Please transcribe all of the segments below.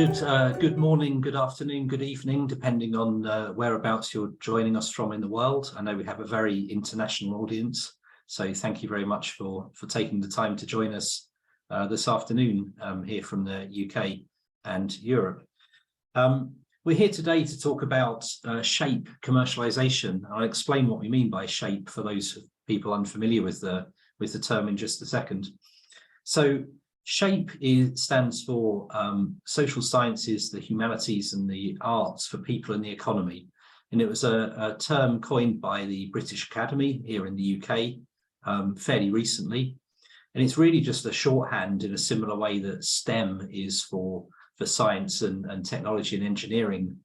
Good morning, good afternoon, good evening, depending on whereabouts you're joining us from in the world. I know we have a very international audience, so thank you very much for taking the time to join us this afternoon here from the UK and Europe. We're here today to talk about SHAPE commercialization. I'll explain what we mean by SHAPE for those people unfamiliar with the term in just a second. So SHAPE stands for social sciences, the humanities and the arts for people in the economy. And it was a term coined by the British Academy here in the UK fairly recently. And it's really just a shorthand in a similar way that STEM is for science and technology and engineering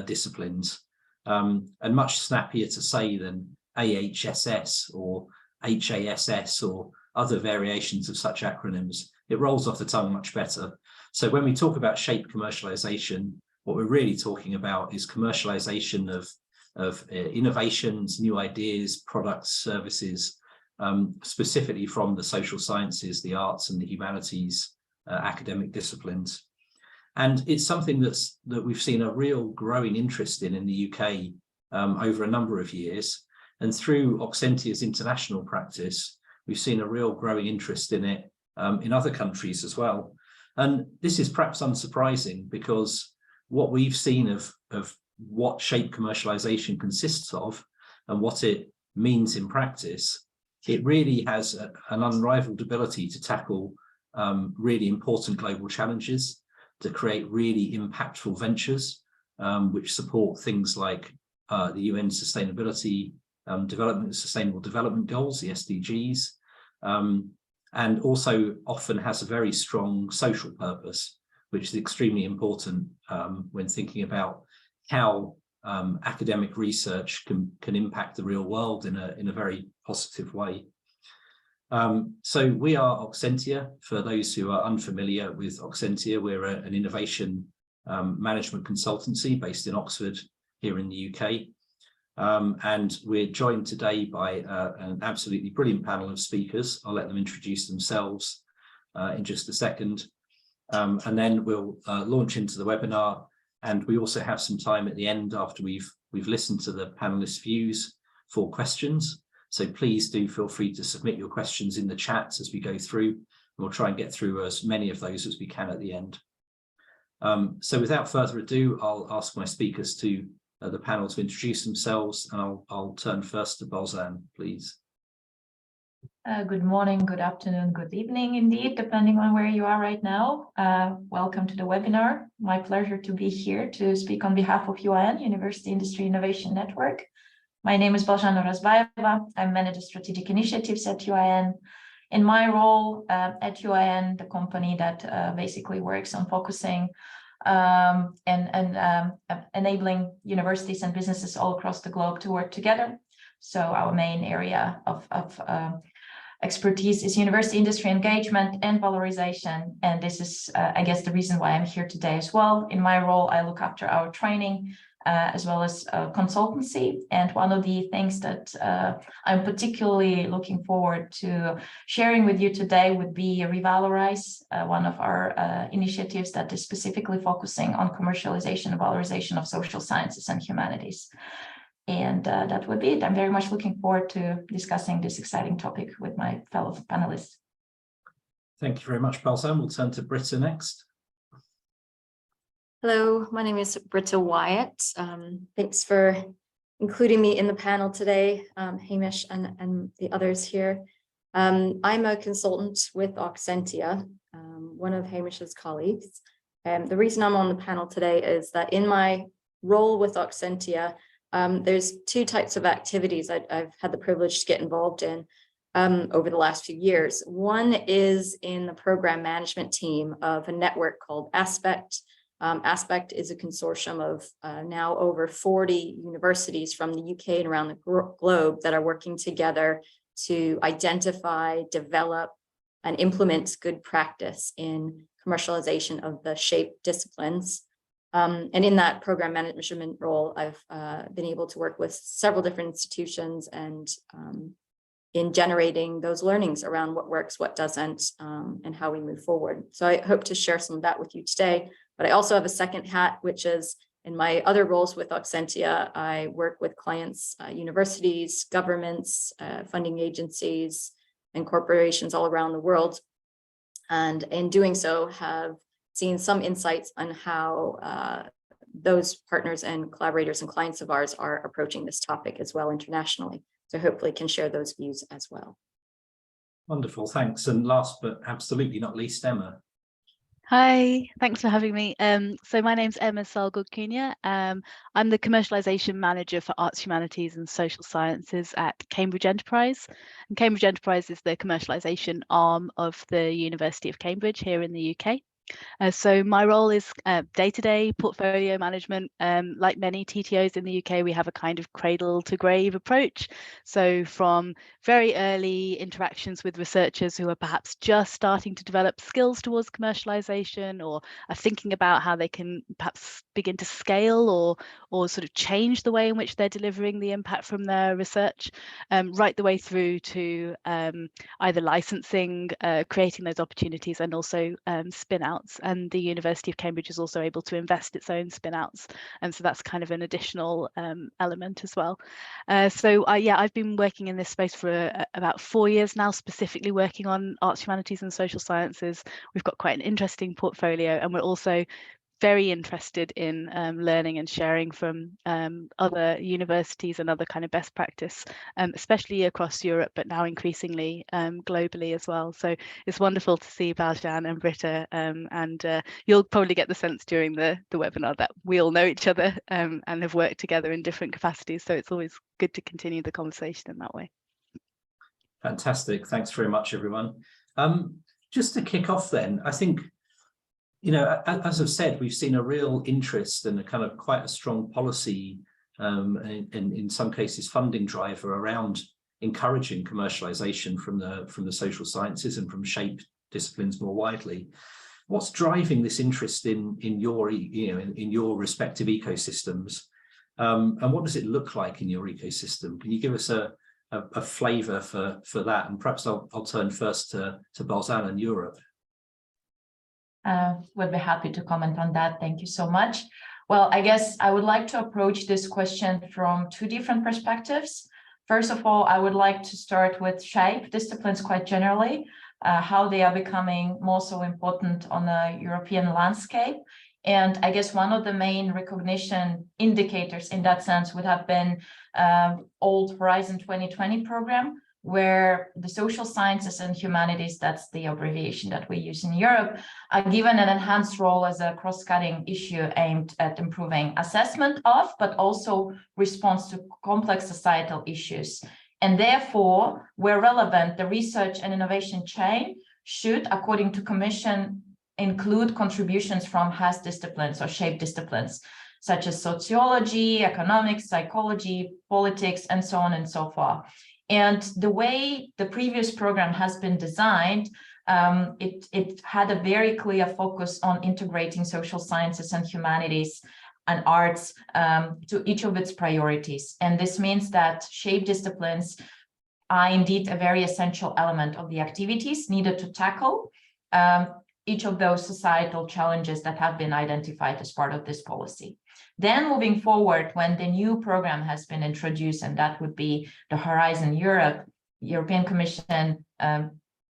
disciplines, and much snappier to say than AHSS or HASS or other variations of such acronyms. It rolls off the tongue much better. So when we talk about SHAPE commercialization, what we're really talking about is commercialization of innovations, new ideas, products, services, specifically from the social sciences, the arts and the humanities academic disciplines. And it's something that we've seen a real growing interest in the UK over a number of years. And through Oxentia's international practice, we've seen a real growing interest in it in other countries as well. And this is perhaps unsurprising because what we've seen of what SHAPE commercialization consists of and what it means in practice, it really has an unrivaled ability to tackle really important global challenges, to create really impactful ventures which support things like the UN Sustainability Sustainable Development Goals, the SDGs, and also often has a very strong social purpose, which is extremely important when thinking about how academic research can impact the real world in a very positive way. So we are Oxentia. For those who are unfamiliar with Oxentia, we're an innovation management consultancy based in Oxford here in the UK. And we're joined today by an absolutely brilliant panel of speakers. I'll let them introduce themselves in just a second. And then we'll launch into the webinar. And we also have some time at the end after we've listened to the panelists' views for questions. So please do feel free to submit your questions in the chat as we go through. And we'll try and get through as many of those as we can at the end. So without further ado, I'll ask my speakers to the panel to introduce themselves, and I'll turn first to Balzan, please. Good morning, good afternoon, good evening, indeed, depending on where you are right now. Welcome to the webinar. My pleasure to be here to speak on behalf of UIN, University Industry Innovation Network. My name is Balzhan Orazbaeva. I manage strategic initiatives at UIN. In my role at UIN, the company that basically works on focusing and enabling universities and businesses all across the globe to work together. So our main area of expertise is university industry engagement and valorization. And this is, I guess, the reason why I'm here today as well. In my role, I look after our training as well as consultancy. And one of the things that I'm particularly looking forward to sharing with you today would be Revalorize, one of our initiatives that is specifically focusing on commercialization and valorization of social sciences and humanities. And that would be it. I'm very much looking forward to discussing this exciting topic with my fellow panelists. Thank you very much, Balzhan. We'll turn to Britta next. Hello, my name is Britta Wyatt. Thanks for including me in the panel today, Hamish and the others here. I'm a consultant with Oxentia, one of Hamish's colleagues. The reason I'm on the panel today is that in my role with Oxentia, there's two types of activities I've had the privilege to get involved in over the last few years. One is in the program management team of a network called Aspect. Aspect is a consortium of now over 40 universities from the UK and around the globe that are working together to identify, develop, and implement good practice in commercialization of the SHAPE disciplines. And in that program management role, I've been able to work with several different institutions and in generating those learnings around what works, what doesn't, and how we move forward. So I hope to share some of that with you today. But I also have a second hat, which is in my other roles with Auxentia. I work with clients, universities, governments, funding agencies, and corporations all around the world. And in doing so, have seen some insights on how those partners and collaborators and clients of ours are approaching this topic as well internationally. So hopefully can share those views as well. Wonderful, thanks. And last but absolutely not least, Emma. Hi, thanks for having me. So my name's Emma Salgood-Cunha. I'm the commercialization manager for arts, humanities and social sciences at Cambridge Enterprise. And Cambridge Enterprise is the commercialization arm of the University of Cambridge here in the UK. So my role is day-to-day portfolio management. Like many TTOs in the UK, we have a kind of cradle to grave approach. So from very early interactions with researchers who are perhaps just starting to develop skills towards commercialization, or are thinking about how they can perhaps begin to scale or sort of change the way in which they're delivering the impact from their research, right the way through to either licensing, creating those opportunities, and also spin-out. And the University of Cambridge is also able to invest its own spin-outs, and so that's kind of an additional element as well. I've been working in this space for about 4 years now, specifically working on arts, humanities and social sciences. We've got quite an interesting portfolio, and we're also very interested in learning and sharing from other universities and other kind of best practice, especially across Europe, but now increasingly globally as well. So it's wonderful to see Valjean and Britta, and you'll probably get the sense during the webinar that we all know each other and have worked together in different capacities. So it's always good to continue the conversation in that way. Fantastic. Thanks very much, everyone. Just to kick off then, I think, you know, as I've said, we've seen a real interest and a kind of quite a strong policy and in some cases funding driver around encouraging commercialization from the social sciences and from shaped disciplines more widely. What's driving this interest in your, you know, in your respective ecosystems, and what does it look like in your ecosystem? Can you give us a flavour for that? And perhaps I'll turn first to Balzan and Europe. Would be happy to comment on that. Thank you so much. Well, I guess I would like to approach this question from two different perspectives. First of all, I would like to start with shape disciplines quite generally, how they are becoming more so important on the European landscape. And I guess one of the main recognition indicators in that sense would have been old Horizon 2020 program, where the social sciences and humanities, that's the abbreviation that we use in Europe, are given an enhanced role as a cross-cutting issue aimed at improving assessment of, but also response to complex societal issues. And therefore, where relevant, the research and innovation chain should, according to Commission, include contributions from HAS disciplines or shape disciplines, such as sociology, economics, psychology, politics, and so on and so forth. And the way the previous program has been designed, it had a very clear focus on integrating social sciences and humanities and arts to each of its priorities. And this means that shape disciplines are indeed a very essential element of the activities needed to tackle each of those societal challenges that have been identified as part of this policy. Then moving forward, when the new program has been introduced, and that would be the Horizon Europe, European Commission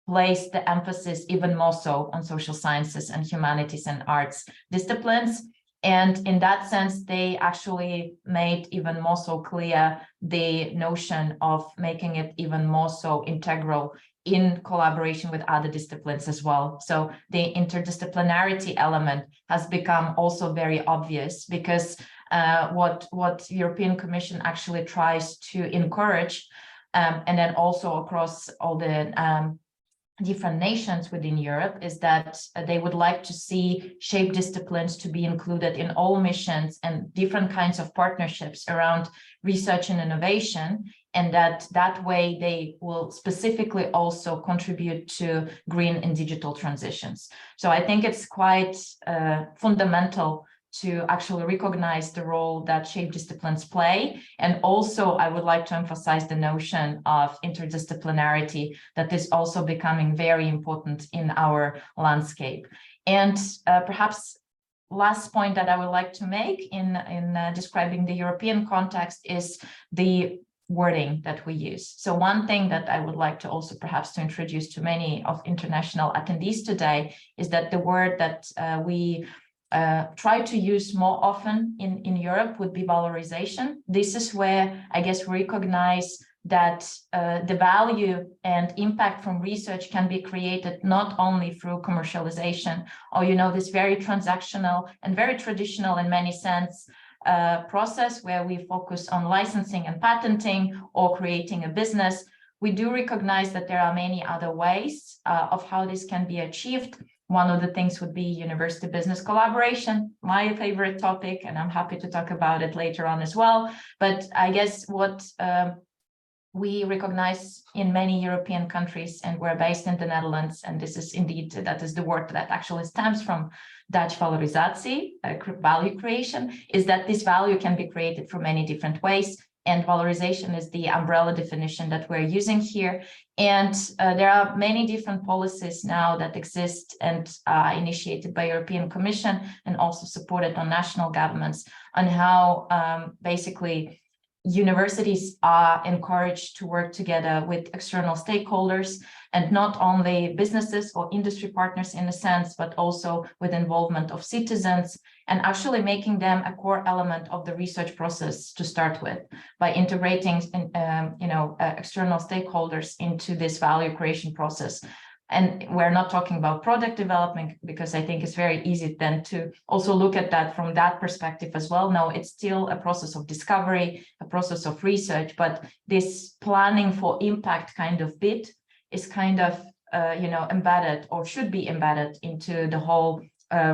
placed the emphasis even more so on social sciences and humanities and arts disciplines. And in that sense, they actually made even more so clear the notion of making it even more so integral in collaboration with other disciplines as well. So the interdisciplinarity element has become also very obvious, because what European Commission actually tries to encourage, and then also across all the different nations within Europe, is that they would like to see shape disciplines to be included in all missions and different kinds of partnerships around research and innovation, and that way they will specifically also contribute to green and digital transitions. So I think it's quite fundamental to actually recognize the role that shape disciplines play. And also, I would like to emphasize the notion of interdisciplinarity that is also becoming very important in our landscape. And perhaps last point that I would like to make in describing the European context is the wording that we use. So one thing that I would like to also perhaps to introduce to many of international attendees today is that the word that we try to use more often in Europe would be valorization. This is where I guess we recognize that the value and impact from research can be created not only through commercialization or, you know, this very transactional and very traditional in many sense process where we focus on licensing and patenting or creating a business. We do recognize that there are many other ways of how this can be achieved. One of the things would be university business collaboration, my favorite topic, and I'm happy to talk about it later on as well. But I guess what we recognize in many European countries, and we're based in the Netherlands, and this is indeed, that is the word that actually stems from Dutch valorisatie, value creation, is that this value can be created through many different ways. And valorization is the umbrella definition that we're using here. And there are many different policies now that exist and initiated by European Commission and also supported on national governments on how basically universities are encouraged to work together with external stakeholders and not only businesses or industry partners in a sense, but also with involvement of citizens and actually making them a core element of the research process to start with by integrating external stakeholders into this value creation process. And we're not talking about product development, because I think it's very easy then to also look at that from that perspective as well. No, it's still a process of discovery, a process of research, but this planning for impact kind of bit is kind of, embedded or should be embedded into the whole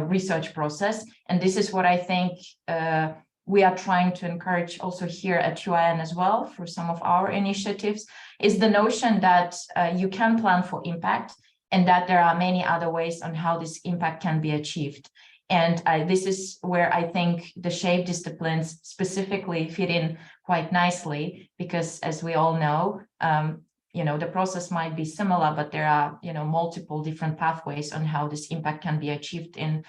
research process. And this is what I think we are trying to encourage also here at UIN as well through some of our initiatives, is the notion that you can plan for impact and that there are many other ways on how this impact can be achieved. And this is where I think the shape disciplines specifically fit in quite nicely, because as we all know, the process might be similar, but there are, multiple different pathways on how this impact can be achieved in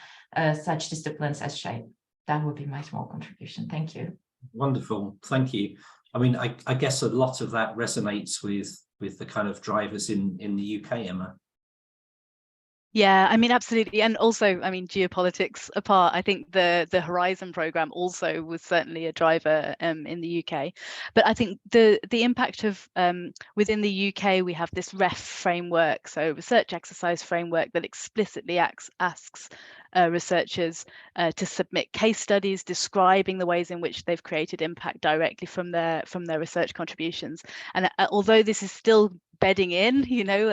such disciplines as shape. That would be my small contribution. Thank you. Wonderful. Thank you. I mean, I guess a lot of that resonates with the kind of drivers in the UK, Emma. Yeah, I mean, absolutely. And also, I mean, geopolitics apart, I think the Horizon programme also was certainly a driver in the UK. But I think the impact of within the UK, we have this REF framework, so research exercise framework that explicitly asks researchers to submit case studies describing the ways in which they've created impact directly from their research contributions. And although this is still bedding in,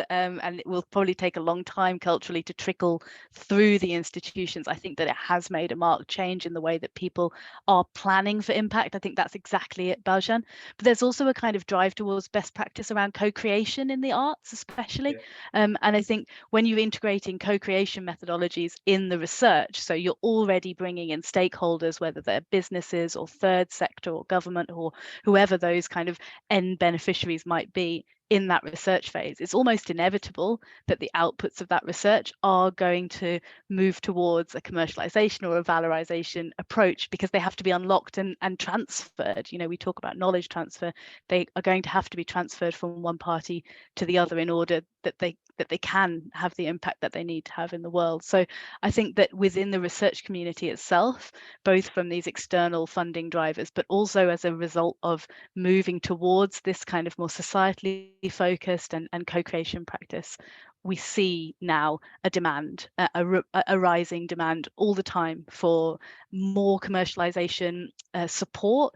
and it will probably take a long time culturally to trickle through the institutions, I think that it has made a marked change in the way that people are planning for impact. I think that's exactly it, Baljan. But there's also a kind of drive towards best practice around co-creation in the arts, especially. Yeah. And I think when you're integrating co-creation methodologies in the research, so you're already bringing in stakeholders, whether they're businesses or third sector or government or whoever those kind of end beneficiaries might be, in that research phase, it's almost inevitable that the outputs of that research are going to move towards a commercialization or a valorization approach, because they have to be unlocked and transferred. We talk about knowledge transfer. They are going to have to be transferred from one party to the other in order that they can have the impact that they need to have in the world. So I think that within the research community itself, both from these external funding drivers, but also as a result of moving towards this kind of more societally focused and co-creation practice, we see now a demand, a rising demand all the time for more commercialization support,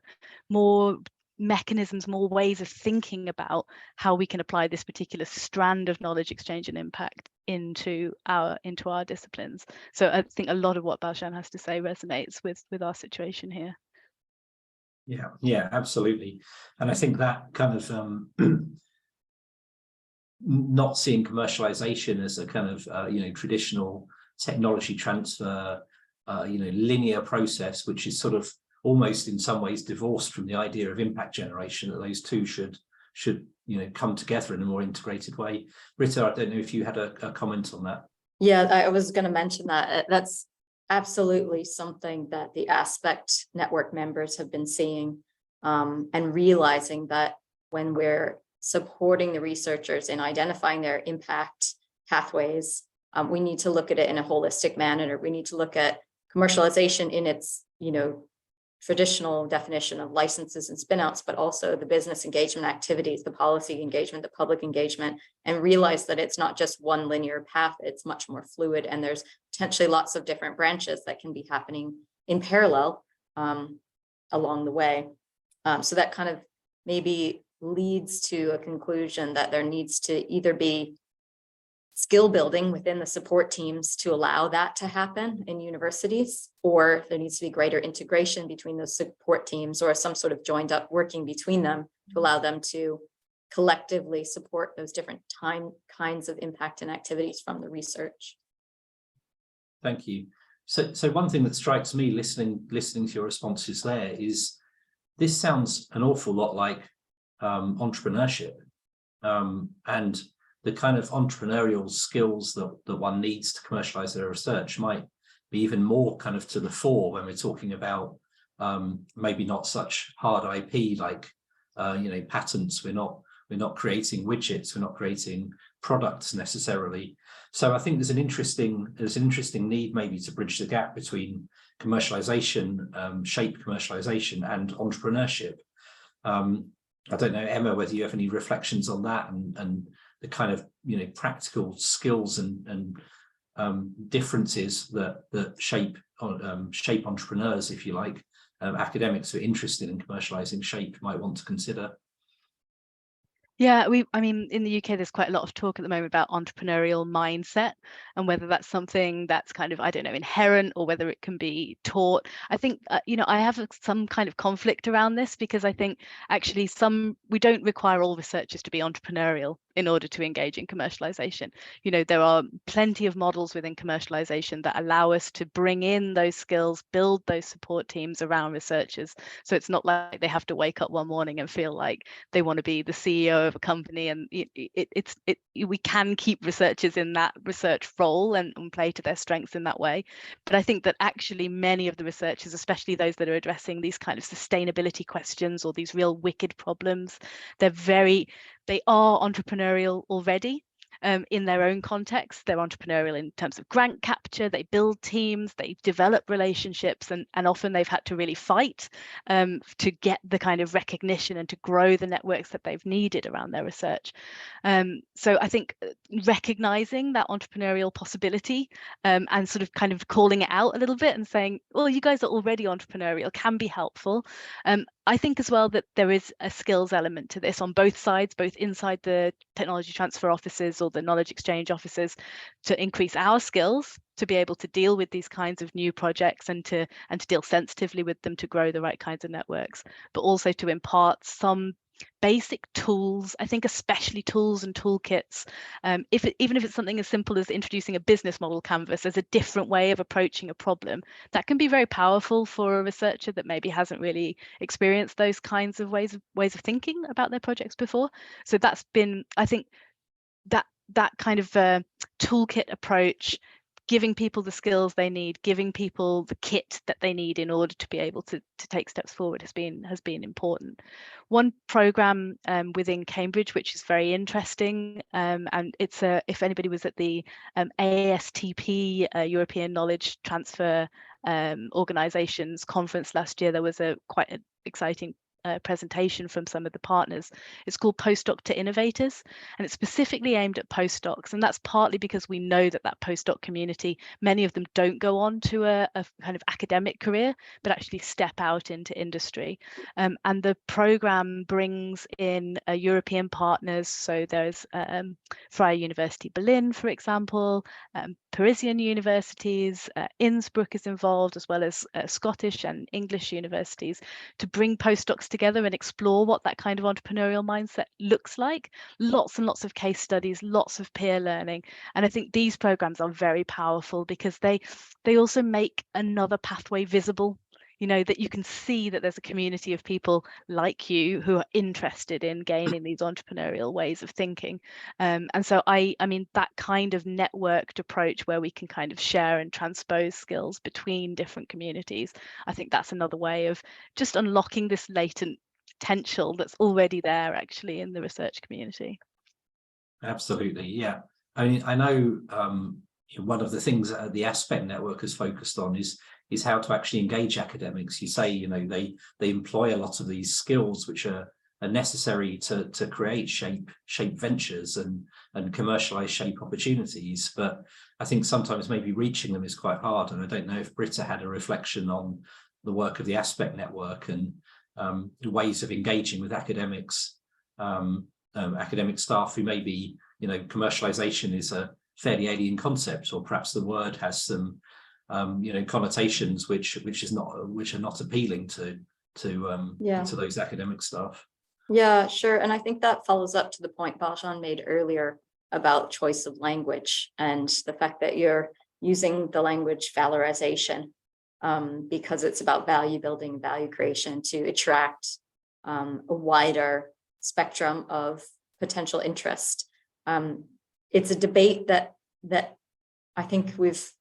more mechanisms, more ways of thinking about how we can apply this particular strand of knowledge exchange and impact into our disciplines. So I think a lot of what Baljan has to say resonates with our situation here. Yeah, absolutely. And I think that kind of not seeing commercialization as a kind of traditional technology transfer, linear process, which is sort of almost in some ways divorced from the idea of impact generation, that those two should come together in a more integrated way. Britta, I don't know if you had a comment on that. Yeah, I was going to mention that. That's absolutely something that the Aspect Network members have been seeing, and realizing that when we're supporting the researchers in identifying their impact pathways, we need to look at it in a holistic manner. We need to look at commercialization in its, traditional definition of licenses and spinouts, but also the business engagement activities, the policy engagement, the public engagement, and realize that it's not just one linear path, it's much more fluid, and there's potentially lots of different branches that can be happening in parallel along the way. So that kind of maybe leads to a conclusion that there needs to either be skill building within the support teams to allow that to happen in universities, or there needs to be greater integration between those support teams or some sort of joined up working between them to allow them to collectively support those different kinds of impact and activities from the research. Thank you. So one thing that strikes me listening to your responses there is this sounds an awful lot like entrepreneurship, and the kind of entrepreneurial skills that one needs to commercialize their research might be even more kind of to the fore when we're talking about maybe not such hard IP like patents. We're not creating widgets, we're not creating products necessarily. So I think there's an interesting need maybe to bridge the gap between commercialization, shape commercialization, and entrepreneurship. I don't know, Emma, whether you have any reflections on that and the kind of practical skills and differences that shape entrepreneurs, if you like, academics who are interested in commercializing shape might want to consider. Yeah, I mean, in the UK, there's quite a lot of talk at the moment about entrepreneurial mindset and whether that's something that's kind of, I don't know, inherent or whether it can be taught. I think, I have some kind of conflict around this because I think actually we don't require all researchers to be entrepreneurial in order to engage in commercialization. There are plenty of models within commercialization that allow us to bring in those skills, build those support teams around researchers. So it's not like they have to wake up one morning and feel like they want to be the CEO of a company, and we can keep researchers in that research role and play to their strengths in that way. But I think that actually many of the researchers, especially those that are addressing these kind of sustainability questions or these real wicked problems, they are entrepreneurial already. In their own context. They're entrepreneurial in terms of grant capture, they build teams, they develop relationships, and often they've had to really fight to get the kind of recognition and to grow the networks that they've needed around their research. So I think recognizing that entrepreneurial possibility and sort of kind of calling it out a little bit and saying, well, you guys are already entrepreneurial can be helpful. I think as well that there is a skills element to this on both sides, both inside the technology transfer offices or the knowledge exchange offices, to increase our skills to be able to deal with these kinds of new projects and to deal sensitively with them to grow the right kinds of networks, but also to impart some basic tools, I think especially tools and toolkits. Even if it's something as simple as introducing a business model canvas as a different way of approaching a problem, that can be very powerful for a researcher that maybe hasn't really experienced those kinds of ways of thinking about their projects before. So that's been, I think, that kind of toolkit approach, giving people the skills they need, giving people the kit that they need in order to be able to take steps forward has been important. One program within Cambridge, which is very interesting, and it's if anybody was at the ASTP European Knowledge Transfer Organizations conference last year, there was quite an exciting presentation from some of the partners. It's called Postdoc to Innovators, and it's specifically aimed at postdocs, and that's partly because we know that postdoc community, many of them don't go on to a kind of academic career, but actually step out into industry. And the program brings in European partners, so there's Freie University Berlin, for example, Parisian universities, Innsbruck is involved, as well as Scottish and English universities, to bring postdocs together and explore what that kind of entrepreneurial mindset looks like. Lots and lots of case studies, lots of peer learning. And I think these programs are very powerful because they also make another pathway visible. that you can see that there's a community of people like you who are interested in gaining these entrepreneurial ways of thinking. And so I mean, that kind of networked approach where we can kind of share and transpose skills between different communities, I think that's another way of just unlocking this latent potential that's already there actually in the research community. Absolutely, yeah. I mean, I know one of the things that the Aspect Network has focused on is how to actually engage academics. You say, they employ a lot of these skills which are necessary to create shape ventures and commercialize shape opportunities. But I think sometimes maybe reaching them is quite hard. And I don't know if Britta had a reflection on the work of the Aspect Network and ways of engaging with academics, academic staff who maybe, commercialization is a fairly alien concept, or perhaps the word has some connotations which are not appealing to those academic staff. Yeah, sure. And I think that follows up to the point Bajan made earlier about choice of language and the fact that you're using the language valorization because it's about value building, value creation to attract a wider spectrum of potential interest. It's a debate that I think we've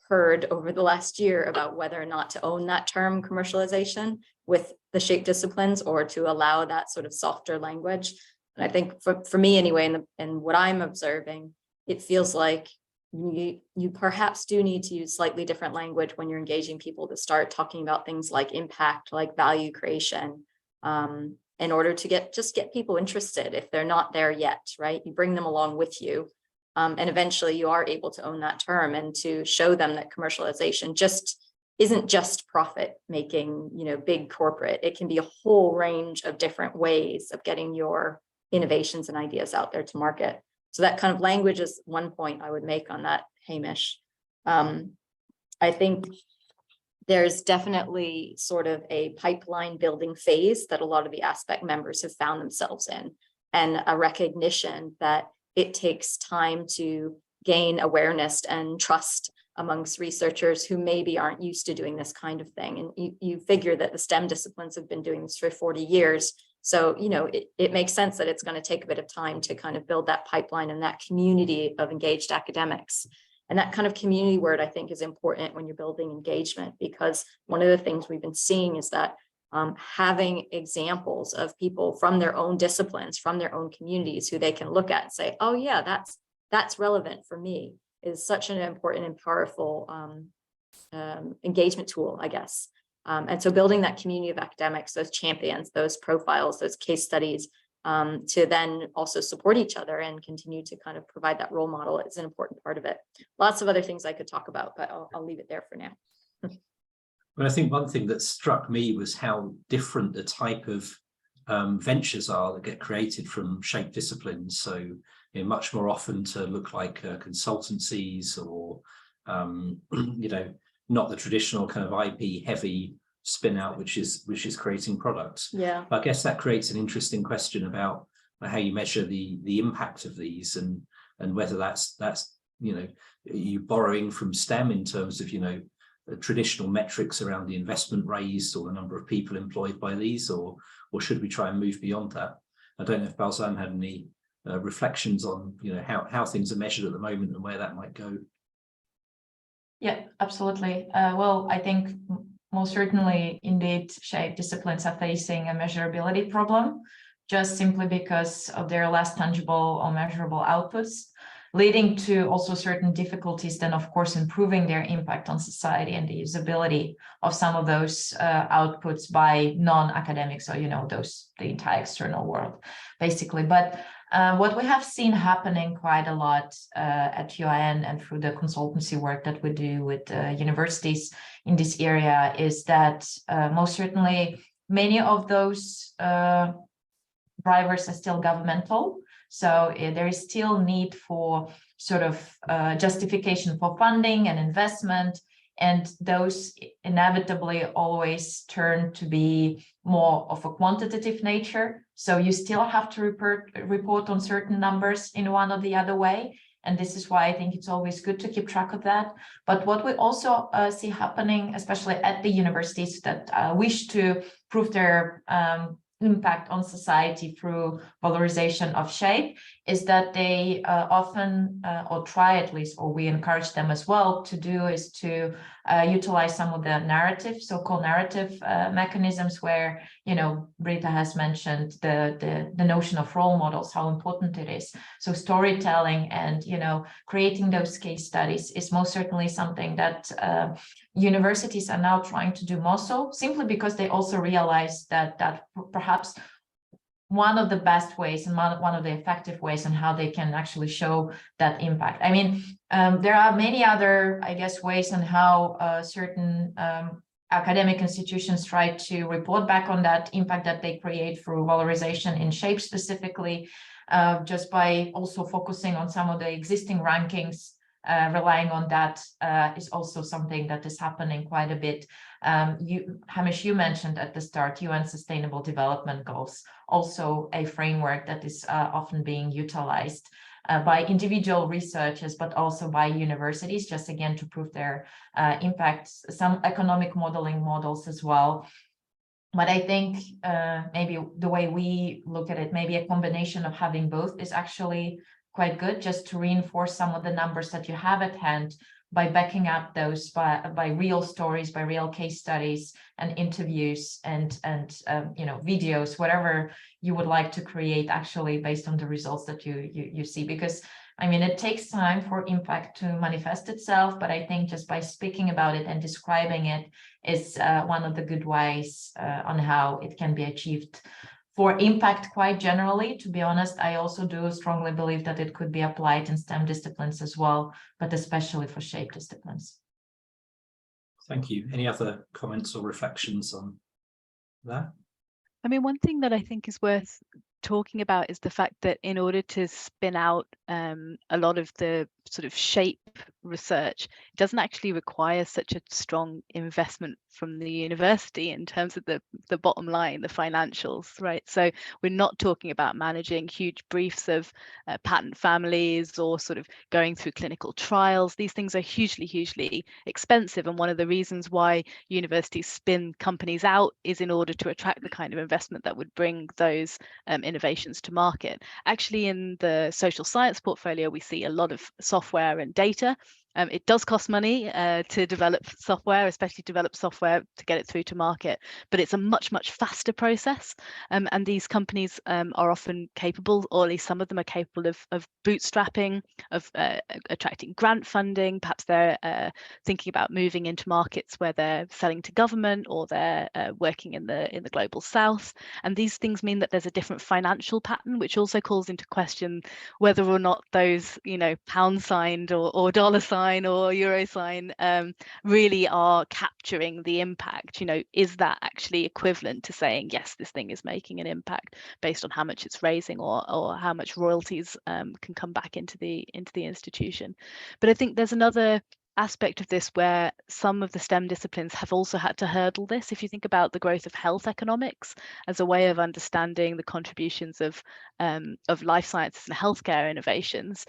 heard over the last year about whether or not to own that term commercialization with the shape disciplines or to allow that sort of softer language. And I think for me anyway, and what I'm observing, it feels like you perhaps do need to use slightly different language when you're engaging people to start talking about things like impact, like value creation, in order to get people interested if they're not there yet, right? You bring them along with you. And eventually you are able to own that term and to show them that commercialization isn't just profit making, big corporate. It can be a whole range of different ways of getting your innovations and ideas out there to market. So that kind of language is one point I would make on that, Hamish. I think there's definitely sort of a pipeline building phase that a lot of the Aspect members have found themselves in, and a recognition that it takes time to gain awareness and trust amongst researchers who maybe aren't used to doing this kind of thing. And you figure that the STEM disciplines have been doing this for 40 years. So, it makes sense that it's going to take a bit of time to kind of build that pipeline and that community of engaged academics. And that kind of community word, I think, is important when you're building engagement, because one of the things we've been seeing is that having examples of people from their own disciplines, from their own communities, who they can look at and say, oh yeah, that's relevant for me, is such an important and powerful engagement tool, I guess. And so building that community of academics, those champions, those profiles, those case studies, to then also support each other and continue to kind of provide that role model is an important part of it. Lots of other things I could talk about, but I'll leave it there for now. But I think one thing that struck me was how different the type of ventures are that get created from shape disciplines. So much more often to look like consultancies or, not the traditional kind of IP heavy spin out, which is creating products. Yeah. I guess that creates an interesting question about how you measure the impact of these and whether that's you borrowing from STEM in terms of traditional metrics around the investment raised or the number of people employed by these, or should we try and move beyond that? I don't know if Balzan had any reflections on how things are measured at the moment and where that might go. Yeah, absolutely. Well, I think most certainly, indeed, shape disciplines are facing a measurability problem, just simply because of their less tangible or measurable outputs, leading to also certain difficulties then, of course, improving their impact on society and the usability of some of those outputs by non-academics, or, the entire external world, basically. But what we have seen happening quite a lot at UIN and through the consultancy work that we do with universities in this area is that most certainly many of those drivers are still governmental. So there is still need for sort of justification for funding and investment, and those inevitably always turn to be more of a quantitative nature. So you still have to report on certain numbers in one or the other way. And this is why I think it's always good to keep track of that. But what we also see happening, especially at the universities that wish to prove their impact on society through valorization of shape, is that they often, or try at least, or we encourage them as well to do, is to utilize some of the narrative, so-called narrative mechanisms, where, you know, Britta has mentioned the notion of role models, how important it is. So storytelling and, you know, creating those case studies is most certainly something that universities are now trying to do more so, simply because they also realize that perhaps one of the best ways and one of the effective ways on how they can actually show that impact. I mean, there are many other, I guess, ways on how certain academic institutions try to report back on that impact that they create through valorization in shape specifically, just by also focusing on some of the existing rankings. Relying on that is also something that is happening quite a bit. Hamish, you mentioned at the start UN Sustainable Development Goals, also a framework that is often being utilized by individual researchers, but also by universities, just again to prove their impacts, some economic modeling models as well. But I think maybe the way we look at it, maybe a combination of having both is actually quite good, just to reinforce some of the numbers that you have at hand by backing up those by real stories, by real case studies and interviews and you know, videos, whatever you would like to create actually based on the results that you see. Because I mean, it takes time for impact to manifest itself, but I think just by speaking about it and describing it is one of the good ways on how it can be achieved. For impact quite generally, to be honest, I also do strongly believe that it could be applied in STEM disciplines as well, but especially for shape disciplines. Thank you. Any other comments or reflections on that? I mean, one thing that I think is worth talking about is the fact that in order to spin out a lot of the sort of shape research, it doesn't actually require such a strong investment from the university in terms of the bottom line, the financials, right? So we're not talking about managing huge briefs of patent families or sort of going through clinical trials. These things are hugely expensive, and one of the reasons why universities spin companies out is in order to attract the kind of investment that would bring those innovations to market. Actually, in the social science portfolio, we see a lot of software and data. It does cost money to develop software, especially develop software to get it through to market, but it's a much faster process. And these companies are often capable, or at least some of them are capable of bootstrapping, of attracting grant funding. Perhaps they're thinking about moving into markets where they're selling to government, or they're working in the global south. And these things mean that there's a different financial pattern, which also calls into question whether or not those, you know, pound signed or dollar sign or euro sign really are capturing the impact. You know, is that actually equivalent to saying, yes, this thing is making an impact based on how much it's raising, or how much royalties can come back into the institution? But I think there's another aspect of this where some of the STEM disciplines have also had to hurdle this. If you think about the growth of health economics as a way of understanding the contributions of life sciences and healthcare innovations,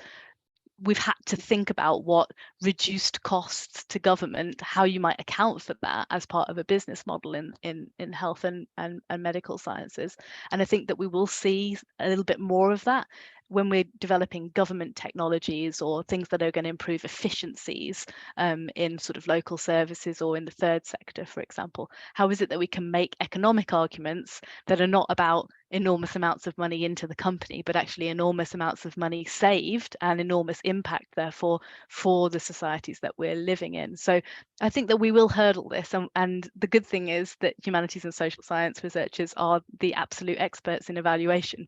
we've had to think about what reduced costs to government, how you might account for that as part of a business model in health and medical sciences. And I think that we will see a little bit more of that when we're developing government technologies or things that are going to improve efficiencies in sort of local services or in the third sector, for example. How is it that we can make economic arguments that are not about enormous amounts of money into the company, but actually enormous amounts of money saved and enormous impact, therefore, for the societies that we're living in? So I think that we will hurdle this. And the good thing is that humanities and social science researchers are the absolute experts in evaluation.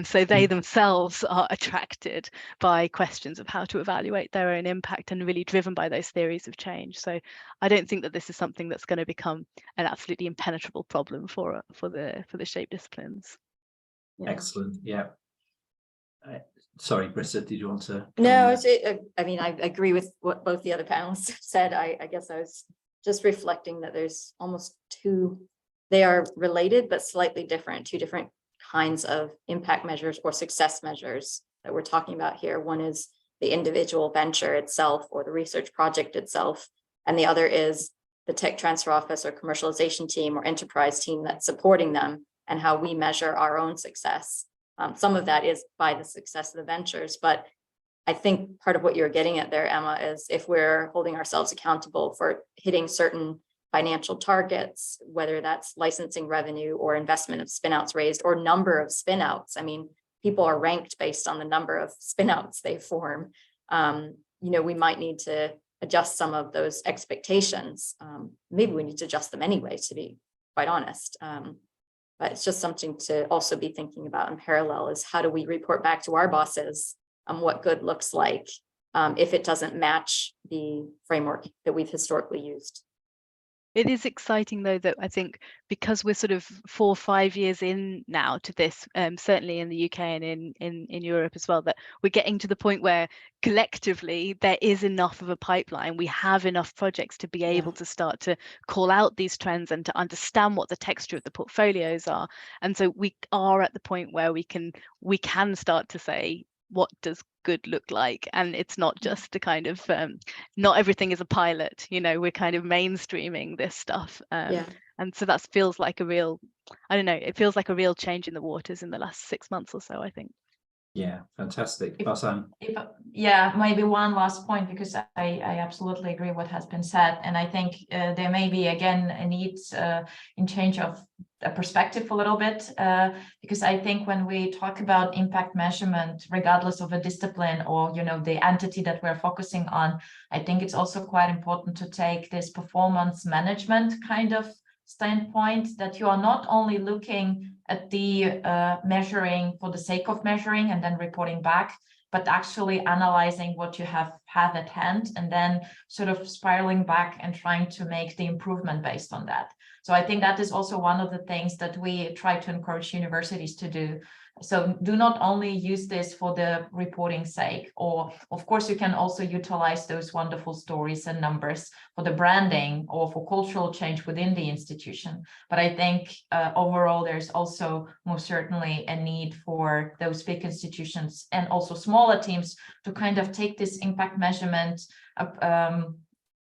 So they themselves are attracted by questions of how to evaluate their own impact and really driven by those theories of change. So I don't think that this is something that's going to become an absolutely impenetrable problem for the shape disciplines. Yeah. Excellent. Yeah. Sorry, Britta, did you want to? No, I mean, I agree with what both the other panelists said. I guess I was just reflecting that there's almost they are related, but slightly different, two different kinds of impact measures or success measures that we're talking about here. One is the individual venture itself or the research project itself. And the other is the tech transfer office or commercialization team or enterprise team that's supporting them and how we measure our own success. Some of that is by the success of the ventures, but I think part of what you're getting at there, Emma, is if we're holding ourselves accountable for hitting certain financial targets, whether that's licensing revenue or investment of spinouts raised or number of spinouts. I mean, people are ranked based on the number of spinouts they form. We might need to adjust some of those expectations. Maybe we need to adjust them anyway, to be quite honest. But it's just something to also be thinking about in parallel is how do we report back to our bosses what good looks like if it doesn't match the framework that we've historically used. It is exciting, though, that I think because we're sort of 4 or 5 years in now to this, certainly in the UK and in Europe as well, that we're getting to the point where collectively there is enough of a pipeline. We have enough projects to be able to start to call out these trends and to understand what the texture of the portfolios are. And so we are at the point where we can start to say, what does good look like? And it's not just a kind of not everything is a pilot, we're kind of mainstreaming this stuff, and so that feels like a real, I don't know, it feels like a real change in the waters in the last 6 months or so, I think. Yeah, fantastic. Maybe one last point, because I absolutely agree what has been said, and I think there may be again a need in change of a perspective a little bit, because I think when we talk about impact measurement, regardless of a discipline or the entity that we're focusing on, I think it's also quite important to take this performance management kind of standpoint, that you are not only looking at the measuring for the sake of measuring and then reporting back, but actually analyzing what you have at hand and then sort of spiraling back and trying to make the improvement based on that. So I think that is also one of the things that we try to encourage universities to do. So do not only use this for the reporting sake, or of course you can also utilize those wonderful stories and numbers for the branding or for cultural change within the institution. But I think overall there's also most certainly a need for those big institutions and also smaller teams to kind of take this impact measurement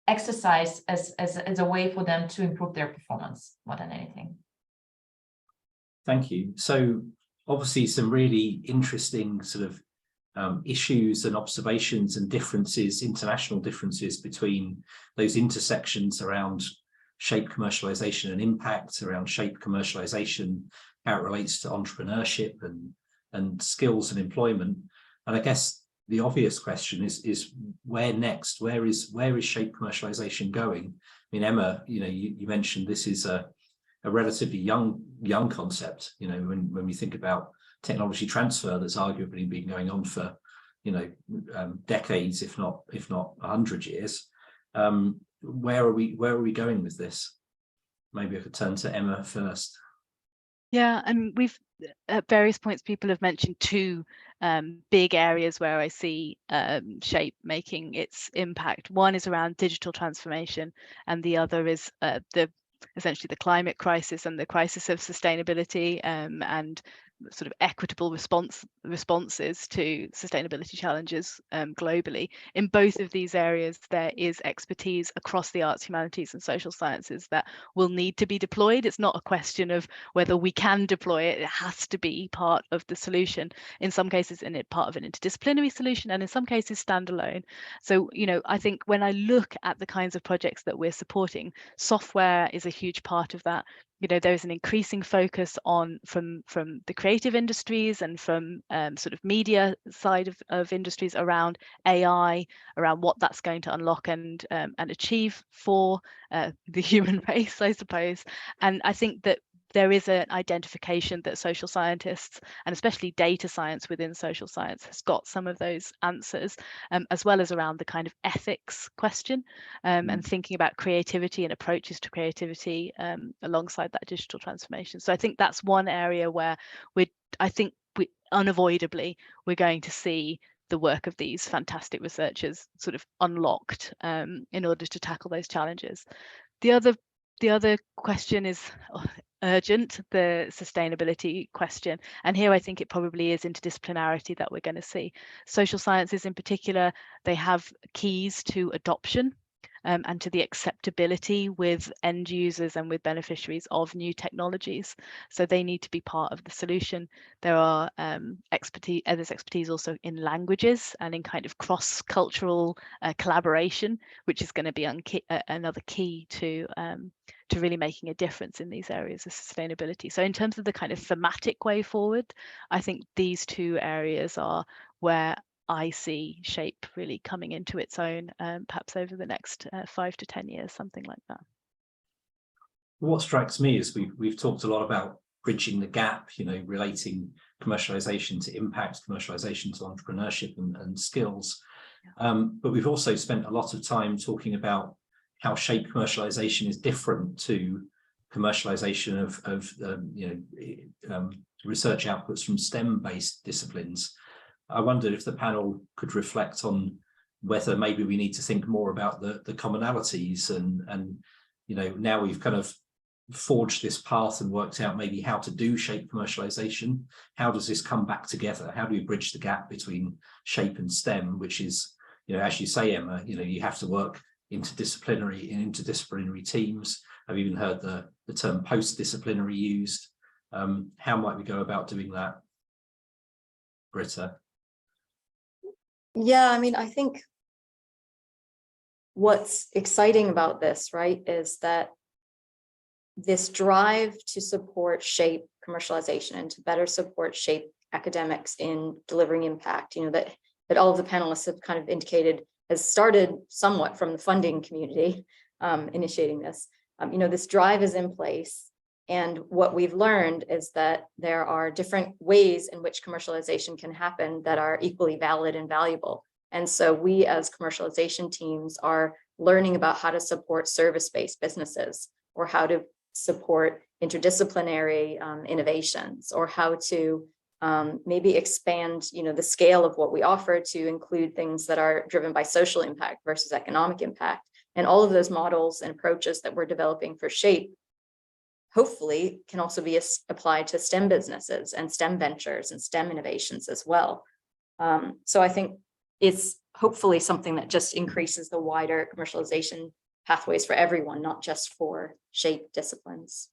exercise as a way for them to improve their performance more than anything. Thank you. So obviously some really interesting sort of issues and observations and differences, international differences between those intersections around shape commercialization and impact, around shape commercialization, how it relates to entrepreneurship and skills and employment. And I guess the obvious question is where next? Where is shape commercialization going? I mean, Emma, you mentioned this is a relatively young concept. When we think about technology transfer, that's arguably been going on for decades, if not 100 years. Where are we going with this? Maybe I could turn to Emma first. Yeah, and we've at various points people have mentioned two big areas where I see shape making its impact. One is around digital transformation, and the other is essentially the climate crisis and the crisis of sustainability and sort of equitable responses to sustainability challenges globally. In both of these areas, there is expertise across the arts, humanities and social sciences that will need to be deployed. It's not a question of whether we can deploy it. It has to be part of the solution. In some cases, part of an interdisciplinary solution, and in some cases standalone. So, I think when I look at the kinds of projects that we're supporting, software is a huge part of that. There is an increasing focus on from the creative industries and from sort of media side of industries around AI, around what that's going to unlock and achieve for the human race, I suppose. And I think that there is an identification that social scientists, and especially data science within social science, has got some of those answers, as well as around the kind of ethics question and thinking about creativity and approaches to creativity alongside that digital transformation. So I think that's one area where unavoidably we're going to see the work of these fantastic researchers sort of unlocked in order to tackle those challenges. The other question is urgent, the sustainability question. And here I think it probably is interdisciplinarity that we're going to see. Social sciences in particular, they have keys to adoption and to the acceptability with end users and with beneficiaries of new technologies. So they need to be part of the solution. There are there's expertise also in languages and in kind of cross-cultural collaboration, which is going to be another key to really making a difference in these areas of sustainability. So in terms of the kind of thematic way forward, I think these two areas are where I see SHAPE really coming into its own, perhaps over the next 5 to 10 years, something like that. What strikes me is we've talked a lot about bridging the gap, relating commercialization to impact, commercialization to entrepreneurship and skills. But we've also spent a lot of time talking about how SHAPE commercialization is different to commercialization of research outputs from STEM-based disciplines. I wondered if the panel could reflect on whether maybe we need to think more about the commonalities and now we've kind of forged this path and worked out maybe how to do SHAPE commercialization. How does this come back together? How do we bridge the gap between SHAPE and STEM, which is, as you say, Emma, you have to work interdisciplinary teams. I've even heard the term post-disciplinary used. How might we go about doing that, Britta? Yeah, I mean, I think what's exciting about this, right, is that this drive to support SHAPE commercialization and to better support SHAPE academics in delivering impact, that all of the panelists have kind of indicated has started somewhat from the funding community initiating this. This drive is in place. And what we've learned is that there are different ways in which commercialization can happen that are equally valid and valuable. And so we as commercialization teams are learning about how to support service-based businesses, or how to support interdisciplinary innovations, or how to maybe expand the scale of what we offer to include things that are driven by social impact versus economic impact. And all of those models and approaches that we're developing for SHAPE hopefully can also be applied to STEM businesses and STEM ventures and STEM innovations as well. So I think it's hopefully something that just increases the wider commercialization pathways for everyone, not just for SHAPE disciplines.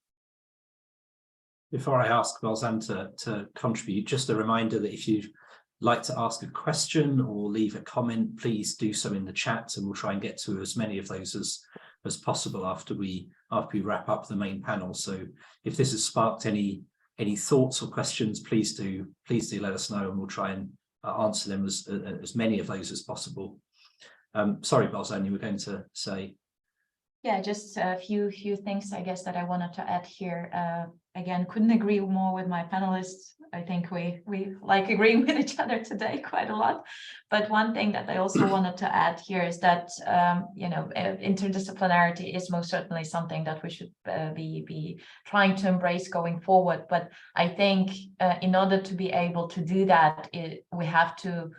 Before I ask Balzan to contribute, just a reminder that if you'd like to ask a question or leave a comment, please do so in the chat, and we'll try and get to as many of those as possible after we wrap up the main panel. So if this has sparked any thoughts or questions, please do let us know, and we'll try and answer them as many of those as possible. Sorry, Balzan, you were going to say. Yeah, just a few things, I guess, that I wanted to add here. Again, couldn't agree more with my panelists. I think we like agreeing with each other today quite a lot. But one thing that I also wanted to add here is that interdisciplinarity is most certainly something that we should be trying to embrace going forward. But I think in order to be able to do that, we have to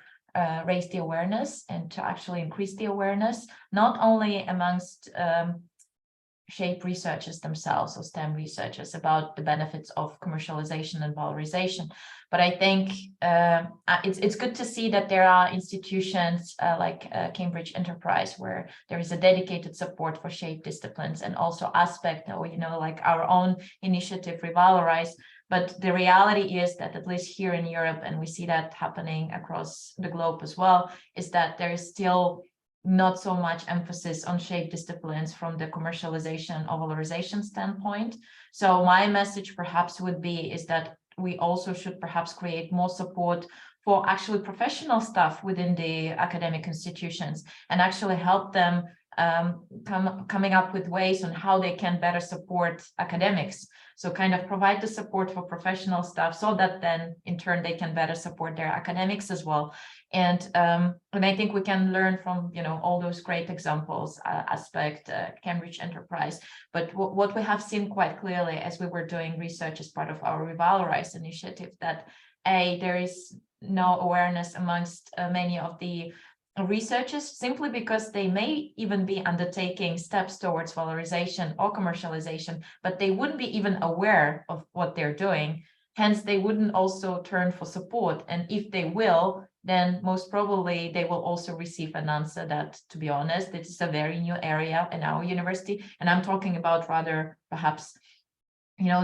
raise the awareness and to actually increase the awareness, not only amongst SHAPE researchers themselves or STEM researchers about the benefits of commercialization and valorization, but I think it's good to see that there are institutions like Cambridge Enterprise, where there is a dedicated support for SHAPE disciplines, and also Aspect, or like our own initiative Revalorize. But the reality is that, at least here in Europe, and we see that happening across the globe as well, is that there is still not so much emphasis on SHAPE disciplines from the commercialization or valorization standpoint. So my message perhaps would be is that we also should perhaps create more support for actually professional staff within the academic institutions, and actually help them coming up with ways on how they can better support academics. So kind of provide the support for professional staff, so that then in turn they can better support their academics as well. And I think we can learn from all those great examples, Aspect, Cambridge Enterprise. But what we have seen quite clearly as we were doing research as part of our Revalorize initiative, that there is no awareness amongst many of the researchers simply because they may even be undertaking steps towards valorization or commercialization, but they wouldn't be even aware of what they're doing. Hence, they wouldn't also turn for support. And if they will, then most probably they will also receive an answer that, to be honest, this is a very new area in our university. And I'm talking about rather perhaps,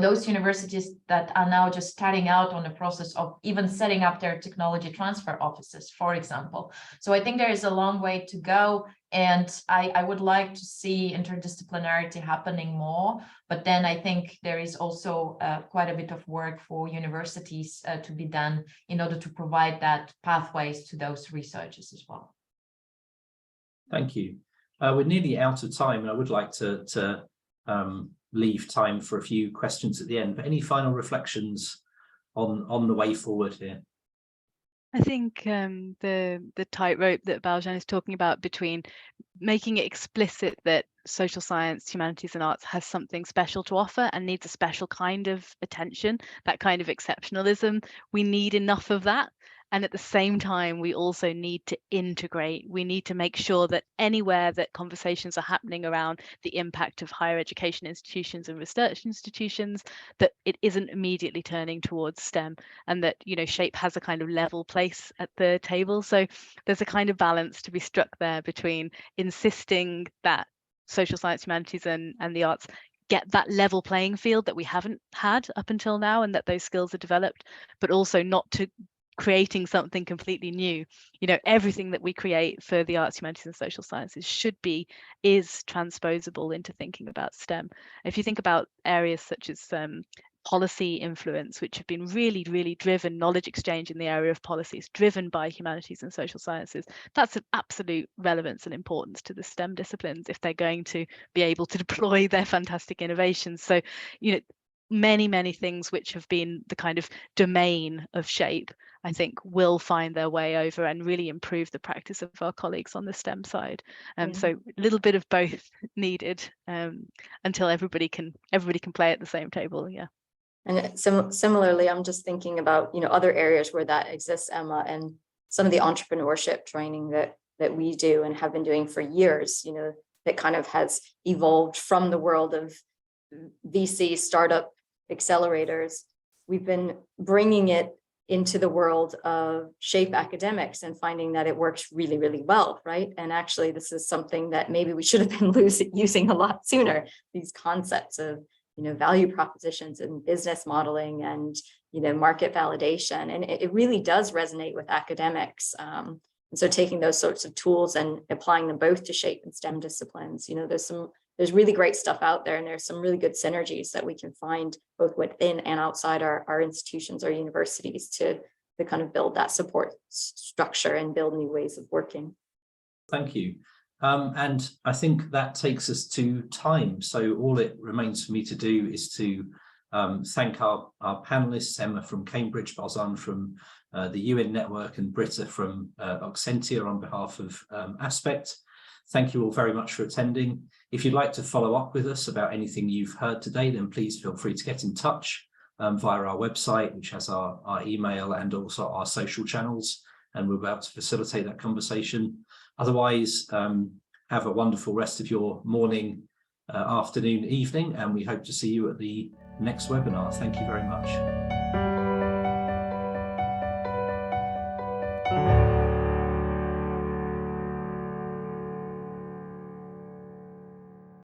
those universities that are now just starting out on the process of even setting up their technology transfer offices, for example. So I think there is a long way to go. And I would like to see interdisciplinarity happening more. But then I think there is also quite a bit of work for universities to be done in order to provide that pathways to those researchers as well. Thank you. We're nearly out of time, and I would like to leave time for a few questions at the end, but any final reflections on the way forward here? I think the tightrope that Baljan is talking about between making it explicit that social science, humanities and arts has something special to offer and needs a special kind of attention, that kind of exceptionalism, we need enough of that. And at the same time, we also need to integrate. We need to make sure that anywhere that conversations are happening around the impact of higher education institutions and research institutions, that it isn't immediately turning towards STEM, and that, SHAPE has a kind of level place at the table. So there's a kind of balance to be struck there between insisting that social science, humanities and the arts get that level playing field that we haven't had up until now, and that those skills are developed, but also not to creating something completely new. Everything that we create for the arts, humanities and social sciences is transposable into thinking about STEM. If you think about areas such as policy influence, which have been really, really driven, knowledge exchange in the area of policies driven by humanities and social sciences, that's of absolute relevance and importance to the STEM disciplines if they're going to be able to deploy their fantastic innovations. So, many things which have been the kind of domain of SHAPE, I think, will find their way over and really improve the practice of our colleagues on the STEM side. So a little bit of both needed until everybody can play at the same table. Yeah. And similarly, I'm just thinking about, other areas where that exists, Emma, and some of the entrepreneurship training that we do and have been doing for years, that kind of has evolved from the world of VC startup accelerators. We've been bringing it into the world of SHAPE academics and finding that it works really, really well, right? And actually, this is something that maybe we should have been using a lot sooner, these concepts of, value propositions and business modeling and, market validation. And it really does resonate with academics. And so taking those sorts of tools and applying them both to SHAPE and STEM disciplines, there's really great stuff out there, and there's some really good synergies that we can find both within and outside our institutions or universities to kind of build that support structure and build new ways of working. Thank you. And I think that takes us to time. So all it remains for me to do is to thank our panelists, Emma from Cambridge, Baljan from the UN Network, and Britta from Oxentia on behalf of Aspect. Thank you all very much for attending. If you'd like to follow up with us about anything you've heard today, then please feel free to get in touch via our website, which has our email and also our social channels, and we'll be able to facilitate that conversation. Otherwise, have a wonderful rest of your morning, afternoon, evening, and we hope to see you at the next webinar. Thank you very much.